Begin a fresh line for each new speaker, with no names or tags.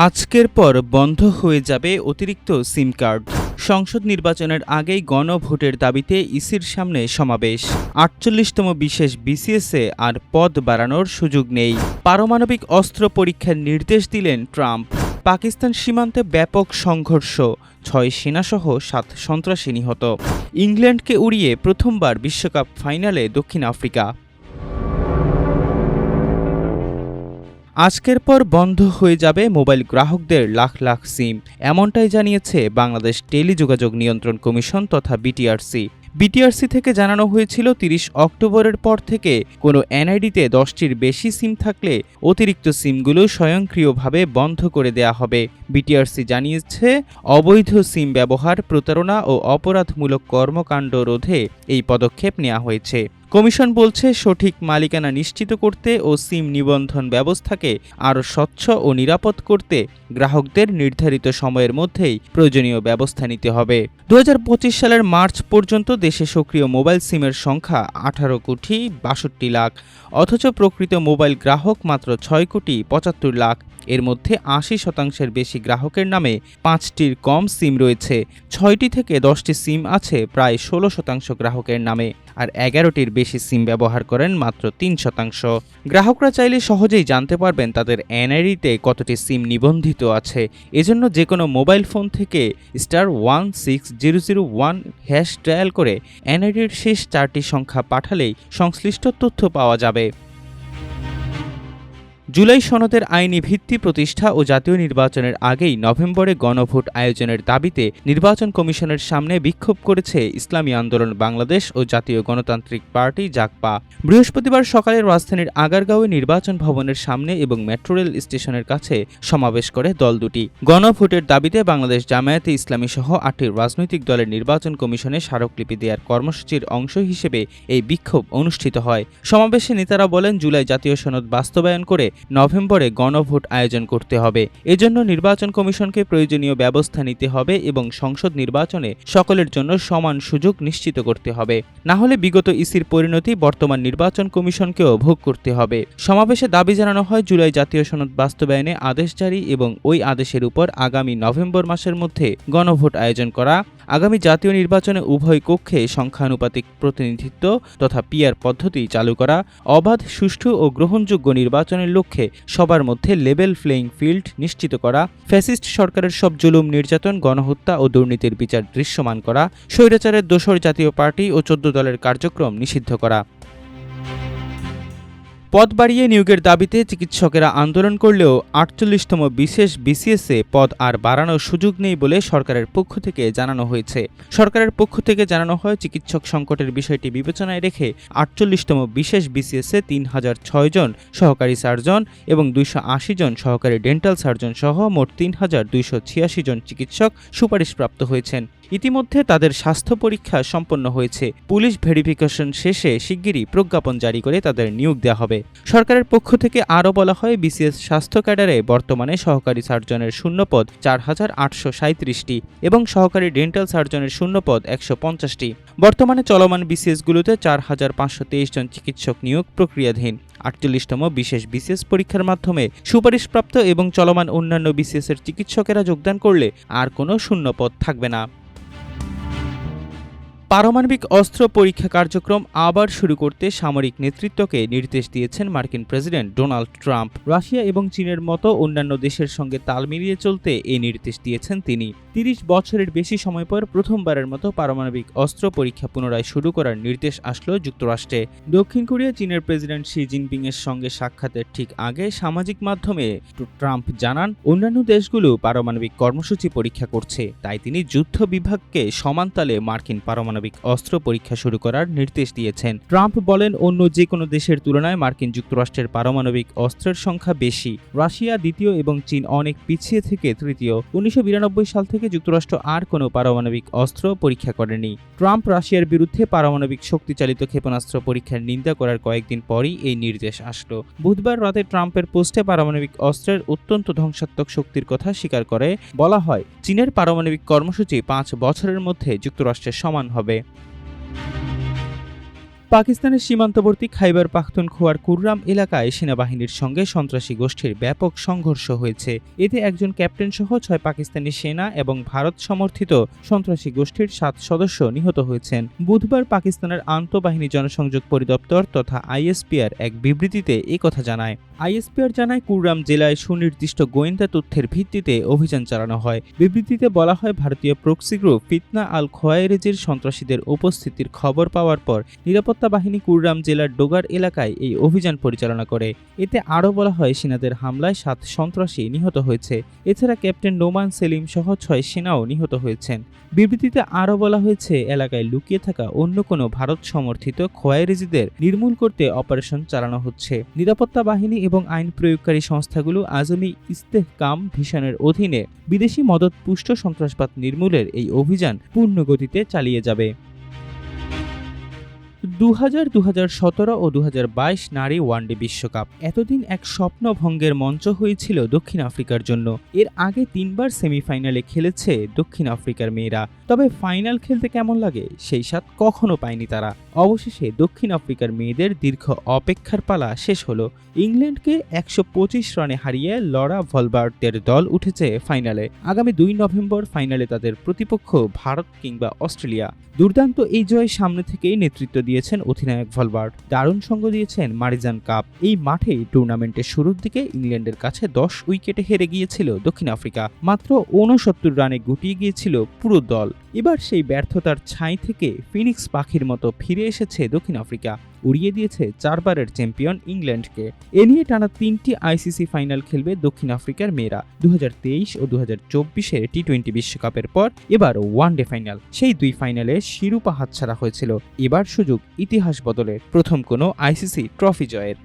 আজকের পর বন্ধ হয়ে যাবে অতিরিক্ত সিম কার্ড। সংসদ নির্বাচনের আগেই গণভোটের দাবিতে ইসির সামনে সমাবেশ। ৪৮তম বিশেষ বিসিএসে আর পদ বাড়ানোর সুযোগ নেই। পারমাণবিক অস্ত্র পরীক্ষার নির্দেশ দিলেন ট্রাম্প। পাকিস্তান সীমান্তে ব্যাপক সংঘর্ষ, ৬ সেনাসহ ৭ সন্ত্রাসী নিহত। ইংল্যান্ডকে উড়িয়ে প্রথমবার বিশ্বকাপ ফাইনালে দক্ষিণ আফ্রিকা। আজকের পর বন্ধ হয়ে যাবে মোবাইল গ্রাহকদের লাখ লাখ সিম, এমনটাই জানিয়েছে বাংলাদেশ টেলিযোগাযোগ নিয়ন্ত্রণ কমিশন তথা বিটিআরসি থেকে জানানো হয়েছিল ৩০ অক্টোবরের পর থেকে কোনো এনআইডিতে ১০টির বেশি সিম থাকলে অতিরিক্ত সিমগুলো স্বয়ংক্রিয়ভাবে বন্ধ করে দেয়া হবে। বিটিআরসি জানিয়েছে, অবৈধ সিম ব্যবহার, প্রতারণা ও অপরাধমূলক কর্মকাণ্ড রোধে এই পদক্ষেপ নেওয়া হয়েছে। কমিশন বলছে, সঠিক মালিকানা নিশ্চিত করতে ও সিম নিবন্ধন ব্যবস্থাকে আরও স্বচ্ছ ও নিরাপদ করতে গ্রাহকদের নির্ধারিত সময়ের মধ্যেই প্রয়োজনীয় ব্যবস্থা নিতে হবে। ২০২৫ সালের মার্চ পর্যন্ত দেশে সক্রিয় মোবাইল সিমের সংখ্যা ১৮ কোটি ৬২ লাখ, অথচ প্রকৃত মোবাইল গ্রাহক মাত্র ৬ কোটি ৭৫ লাখ। এর মধ্যে ৮০% বেশি গ্রাহকের নামে ৫টির কম সিম রয়েছে। ৬টি থেকে 10টি সিম আছে প্রায় ১৬% গ্রাহকের নামে, আর 11টির বেশি সিম ব্যবহার করেন মাত্র ৩%। গ্রাহকরা চাইলে সহজেই জানতে পারবেন তাদের এনআইডিতে কতটি সিম নিবন্ধিত আছে। এজন্য যে কোনো মোবাইল ফোন থেকে *16001# ডায়াল করে এনআইডির শেষ 4টি সংখ্যা পাঠালেই সংশ্লিষ্ট তথ্য পাওয়া যাবে। জুলাই সনদের আইনি ভিত্তি প্রতিষ্ঠা ও জাতীয় নির্বাচনের আগেই নভেম্বরে গণভোট আয়োজনের দাবিতে নির্বাচন কমিশনের সামনে বিক্ষোভ করেছে ইসলামী আন্দোলন বাংলাদেশ ও জাতীয় গণতান্ত্রিক পার্টি জাগপা। বৃহস্পতিবার সকালে রাজধানীর আগারগাঁওয়ে নির্বাচন ভবনের সামনে এবং মেট্রো রেল স্টেশনের কাছে সমাবেশ করে দল দুটি। গণভোটের দাবিতে বাংলাদেশ জামায়াতে ইসলামী সহ 8টি রাজনৈতিক দলের নির্বাচন কমিশনে স্মারকলিপি দেওয়ার কর্মসূচির অংশ হিসেবে এই বিক্ষোভ অনুষ্ঠিত হয়। সমাবেশে নেতারা বলেন, জুলাই জাতীয় সনদ বাস্তবায়ন করে নভেম্বরে গণভোট আয়োজন করতে হবে। এজন্য নির্বাচন কমিশনকে প্রয়োজনীয় ব্যবস্থা নিতে হবে এবং সংসদ নির্বাচনে সকলের জন্য সমান সুযোগ নিশ্চিত করতে হবে। না হলে বিগত ইসির পরিণতি বর্তমান নির্বাচন কমিশনকেও ভোগ করতে হবে। সমাবেশে দাবি জানানো হয়, জুলাই জাতীয় সনদ বাস্তবায়নে আদেশ জারি এবং ওই আদেশের উপর আগামী নভেম্বর মাসের মধ্যে গণভোট আয়োজন করা, আগামী জাতীয় নির্বাচনে উভয় কক্ষে সংখ্যানুপাতিক প্রতিনিধিত্ব তথা পিআর পদ্ধতি চালু করা, অবাধ, সুষ্ঠু ও গ্রহণযোগ্য নির্বাচনের লক্ষ্যে সবার মধ্যে লেভেল প্লেইং ফিল্ড নিশ্চিত করা, ফ্যাসিস্ট সরকারের সব জুলুম, নির্যাতন, গণহত্যা ও দুর্নীতির বিচার দৃশ্যমান করা, স্বৈরাচারের দোসর জাতীয় পার্টি ও 14 দলের কার্যক্রম নিষিদ্ধ করা। পদ বাড়িয়ে নিয়োগের দাবিতে চিকিৎসকেরা আন্দোলন করলেও ৪৮তম বিশেষ বিসিএসে পদ আর বাড়ানোর সুযোগ নেই বলে সরকারের পক্ষ থেকে জানানো হয়েছে। সরকারের পক্ষ থেকে জানানো হয়, চিকিৎসক সংকটের বিষয়টি বিবেচনায় রেখে ৪৮তম বিশেষ বিসিএসে ৩০০৬ জন সহকারী সার্জন এবং ২৮০ জন সহকারী ডেন্টাল সার্জন সহ মোট ৩,২৮৬ জন চিকিৎসক সুপারিশপ্রাপ্ত হয়েছেন। ইতিমধ্যে তাদের স্বাস্থ্য পরীক্ষা সম্পন্ন হয়েছে। পুলিশ ভেরিফিকেশন শেষে শিগগিরই প্রজ্ঞাপন জারি করে তাদের নিয়োগ দেওয়া হবে। সরকারের পক্ষ থেকে আরও বলা হয়, বিসিএস স্বাস্থ্য ক্যাডারে বর্তমানে সহকারী সার্জনের শূন্যপদ ৪,৮৩৭টি এবং সহকারী ডেন্টাল সার্জনের শূন্যপদ ১৫০টি। বর্তমানে চলমান বিসিএসগুলোতে ৪,৫২৩ জন চিকিৎসক নিয়োগ প্রক্রিয়াধীন। ৪৮তম বিশেষ বিসিএস পরীক্ষার মাধ্যমে সুপারিশপ্রাপ্ত এবং চলমান অন্যান্য বিসিএসের চিকিৎসকেরা যোগদান করলে আর কোনো শূন্যপদ থাকবে না। পারমাণবিক অস্ত্র পরীক্ষা কার্যক্রম আবার শুরু করতে সামরিক নেতৃত্বকে নির্দেশ দিয়েছেন মার্কিন প্রেসিডেন্ট ডোনাল্ড ট্রাম্প। রাশিয়া এবং চীনের মতো অন্যান্য দেশের সঙ্গে তাল মিলিয়ে চলতে এই নির্দেশ দিয়েছেন তিনি। ৩০ বছরের বেশি সময় পর প্রথমবারের মতো পারমাণবিক অস্ত্র পরীক্ষা পুনরায় শুরু করার নির্দেশ আসলো যুক্তরাষ্ট্রে। দক্ষিণ কোরিয়া চীনের প্রেসিডেন্ট শি জিনপিং এর সঙ্গে সাক্ষাতের ঠিক আগে সামাজিক মাধ্যমে ট্রাম্প জানান, অন্যান্য দেশগুলো পারমাণবিক কর্মসূচি পরীক্ষা করছে, তাই তিনি যুদ্ধ বিভাগকে সমান তালে মার্কিন পারমাণবিক অস্ত্র পরীক্ষা শুরু করার নির্দেশ দিয়েছেন। ট্রাম্প বলেন, অন্য যে কোনো দেশের তুলনায় মার্কিন যুক্তরাষ্ট্রের পারমাণবিক অস্ত্রের সংখ্যা বেশি। রাশিয়া দ্বিতীয় এবং চীন অনেক পিছিয়ে থেকে তৃতীয়। ১৯৯২ সাল থেকে যুক্তরাষ্ট্র আর কোনো পারমাণবিক অস্ত্র পরীক্ষা করেনি। ট্রাম্প রাশিয়ার বিরুদ্ধে পারমাণবিক শক্তিচালিত ক্ষেপণাস্ত্র পরীক্ষার নিন্দা করার কয়েকদিন পরই এই নির্দেশ আসলো। বুধবার রাতে ট্রাম্পের পোস্টে পারমাণবিক অস্ত্রের অত্যন্ত ধ্বংসাত্মক শক্তির কথা স্বীকার করে বলা হয়, চীনের পারমাণবিক কর্মসূচি 5 বছরের মধ্যে যুক্তরাষ্ট্রের সমান হবে। পাকিস্তানের সীমান্তবর্তী খাইবার পাখতুনখোয়ার কুররাম এলাকায় সেনাবাহিনীর সঙ্গে সন্ত্রাসী গোষ্ঠীর ব্যাপক সংঘর্ষ হয়েছে। এতে একজন ক্যাপ্টেন সহ 6 পাকিস্তানি সেনা এবং ভারত সমর্থিত সন্ত্রাসী গোষ্ঠীর 7 সদস্য নিহত হয়েছেন। বুধবার পাকিস্তানের আন্তঃবাহিনী জনসংযোগ পরিদপ্তর তথা আইএসপিআর এক বিবৃতিতে কথা জানায়। আইএসপিআর জানায়, কুররাম জেলায় সুনির্দিষ্ট গোয়েন্দা তথ্যের ভিত্তিতে অভিযান চালানো হয়। বিবৃতিতে বলা হয়, ভারতীয় প্রক্সি গ্রুপ ফিতনা আল খোয়াইরেজির সন্ত্রাসীদের উপস্থিতির খবর পাওয়ার পর নিরাপত্তা বাহিনী কুররাম জেলার ডোগার এলাকায় এই অভিযান পরিচালনা করে। এতে আরও বলা হয়, সেনাদের হামলায় 7 সন্ত্রাসী নিহত হয়েছে। এছাড়া ক্যাপ্টেন নোমান সেলিম সহ 6 সেনাও নিহত হয়েছেন। বিবৃতিতে আরও বলা হয়েছে, এলাকায় লুকিয়ে থাকা অন্য কোনো ভারত সমর্থিত খোয়াইরেজিদের নির্মূল করতে অপারেশন চালানো হচ্ছে। নিরাপত্তা বাহিনী এবং আইন প্রয়োগকারী সংস্থাগুলো আজমি ইস্তেহকাম ভিশনের অধীনে বিদেশি মদতপুষ্ট সন্ত্রাসবাদ নির্মূলের এই অভিযান পূর্ণ গতিতে চালিয়ে যাবে। 2017 ও 2022 নারী ওয়ানডে বিশ্বকাপ এতদিন এক স্বপ্নভঙ্গের মঞ্চ হয়েছিল দক্ষিণ আফ্রিকার জন্য। এর আগে 3 বার সেমিফাইনালে খেলেছে দক্ষিণ আফ্রিকার মেয়েরা, তবে ফাইনাল খেলতে কেমন লাগে সেই স্বাদ কখনো পায়নি তারা। অবশেষে দক্ষিণ আফ্রিকার মেয়েদের দীর্ঘ অপেক্ষার পালা শেষ হলো। ইংল্যান্ডকে 125 রানে হারিয়ে লরা ভলবার্টদের দল উঠেছে ফাইনালে। আগামী 2 নভেম্বর ফাইনালে তাদের প্রতিপক্ষ ভারত কিংবা অস্ট্রেলিয়া। দুর্দান্ত এই জয় সামনে থেকেই নেতৃত্ব দিয়েছেন অধিনায়ক ভলবার্ট, দারুণ সঙ্গ দিয়েছেন মারিজান কাপ। এই মাঠেই টুর্নামেন্টের শুরুর দিকে ইংল্যান্ডের কাছে 10 উইকেটে হেরে গিয়েছিল দক্ষিণ আফ্রিকা। মাত্র 69 রানে গুটিয়ে গিয়েছিল পুরো দল। এবার সেই ব্যর্থতার ছাই থেকে ফিনিক্স পাখির মতো ফিরে এসেছে দক্ষিণ আফ্রিকা, উড়িয়ে দিয়েছে 4 বারের চ্যাম্পিয়ন ইংল্যান্ডকে। এ নিয়ে টানা 3টি আইসিসি ফাইনাল খেলবে দক্ষিণ আফ্রিকার মেয়েরা। 2023 ও 2024-এর টি-20 বিশ্বকাপের পর এবার ওয়ানডে ফাইনাল। সেই 2 ফাইনালে শিরোপা হাতছাড়া হয়েছিল। এবার সুযোগ ইতিহাস বদলের, প্রথম কোনো আইসিসি ট্রফি জয়ের।